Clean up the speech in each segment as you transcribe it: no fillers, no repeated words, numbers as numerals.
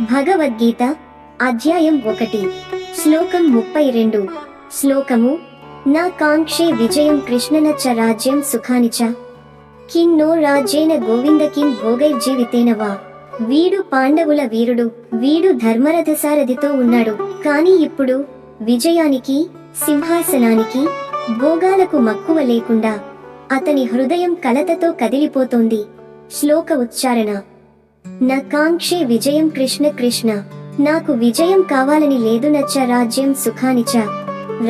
భగవద్గీత అధ్యాయం 1 శ్లోకం 32 శ్లోకము నా కాంక్షే విజయం కృష్ణన చ రాజ్యం సుఖాని చ కిం నో రాజ్యేన గోవింద కిం భోగైర్జీవితేన వా. వీడు పాండవుల వీరుడు, వీడు ధర్మరథసారథితో ఉన్నాడు, కాని ఇప్పుడు విజయానికి, సింహాసనానికి, భోగాలకు మక్కువ లేకుండా అతని హృదయం కలతతో కదిలిపోతోంది. శ్లోక ఉచ్చారణ నా కాంక్షే విజయం కృష్ణ కృష్ణ, నాకు విజయం కావాలని లేదు. నచ్చ రాజ్యం సుఖానిచ,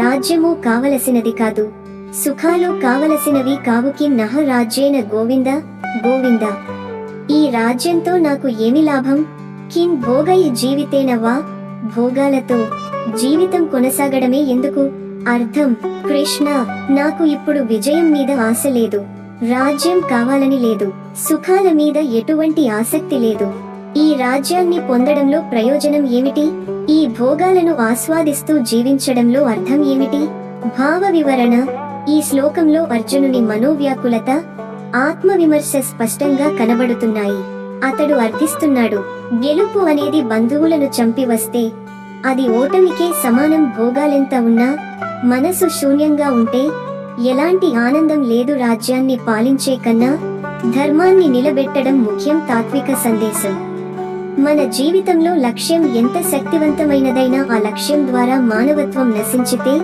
రాజ్యము కావలసినది కాదు, సుఖాలు కావలసినవి కావు. కిం నహ రాజ్యేన గోవింద గోవింద, ఈ రాజ్యంతో నాకు ఏమి లాభం. కిం భోగై జీవితేన వా, భోగాలతో జీవితం కొనసాగడమే ఎందుకు. అర్థం కృష్ణ, నాకు ఇప్పుడు విజయం మీద ఆశ లేదు, రాజ్యం కావాలని లేదు, సుఖాల మీద ఎటువంటి ఆసక్తి లేదు. ఈ రాజ్యాన్ని పొందడంలో ప్రయోజనం ఏమిటి? ఈ భోగాలను ఆస్వాదిస్తూ జీవించడంలో అర్థం ఏమిటి? భావ వివరణ ఈ శ్లోకంలో అర్జునుని మనోవ్యాకులత, ఆత్మవిమర్శ స్పష్టంగా కనబడుతున్నాయి. అతడు అర్థిస్తున్నాడు, గెలుపు అనేది బంధువులను చంపి వస్తే అది ఓటమికే సమానం. భోగాలెంత ఉన్నా మనసు శూన్యంగా ఉంటే ఎలాంటి ఆనందం లేదు. రాజ్యాన్ని పాలించే కన్నా ధర్మాన్ని నిలబెట్టడం ముఖ్యం. తాత్విక సందేశం మన జీవితంలో లక్ష్యం ఎంత శక్తివంతమైనదైనా ఆ లక్ష్యం ద్వారా మానవత్వం నశించితే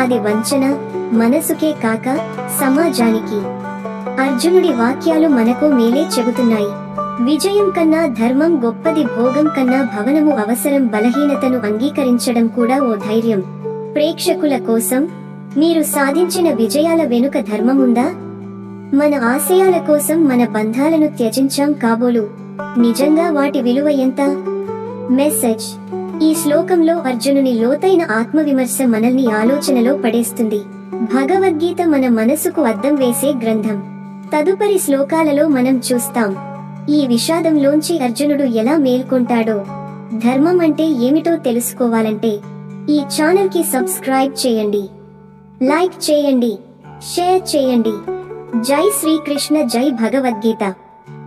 అది వంచన, మనసుకే కాక సమాజానికి. అర్జునుడి వాక్యాలు మనకు మేలే చెబుతున్నాయి. విజయం కన్నా ధర్మం గొప్పది, భోగం కన్నా భవనము అవసరం. బలహీనతను అంగీకరించడం కూడా ఓ ధైర్యం. ప్రేక్షకుల కోసం, మీరు సాధించిన విజయాల వెనుక ధర్మముందా? మన ఆశయాల కోసం మన బంధాలను త్యజించాం కాబోలు, నిజంగా వాటి విలువ ఎంత? మెసేజ్ ఈ శ్లోకంలో అర్జునుని లోతైన ఆత్మవిమర్శ మనల్ని ఆలోచనలో పడేస్తుంది. భగవద్గీత మన మనసుకు అద్దం వేసే గ్రంథం. తదుపరి శ్లోకాలలో మనం చూస్తాం ఈ విషాదంలోంచి అర్జునుడు ఎలా మేల్కొంటాడో. ధర్మం అంటే ఏమిటో తెలుసుకోవాలంటే ఈ ఛానల్ కి సబ్స్క్రైబ్ చేయండి, లైక్ చేయండి, షేర్ చేయండి. జై శ్రీకృష్ణ, జై భగవద్గీత.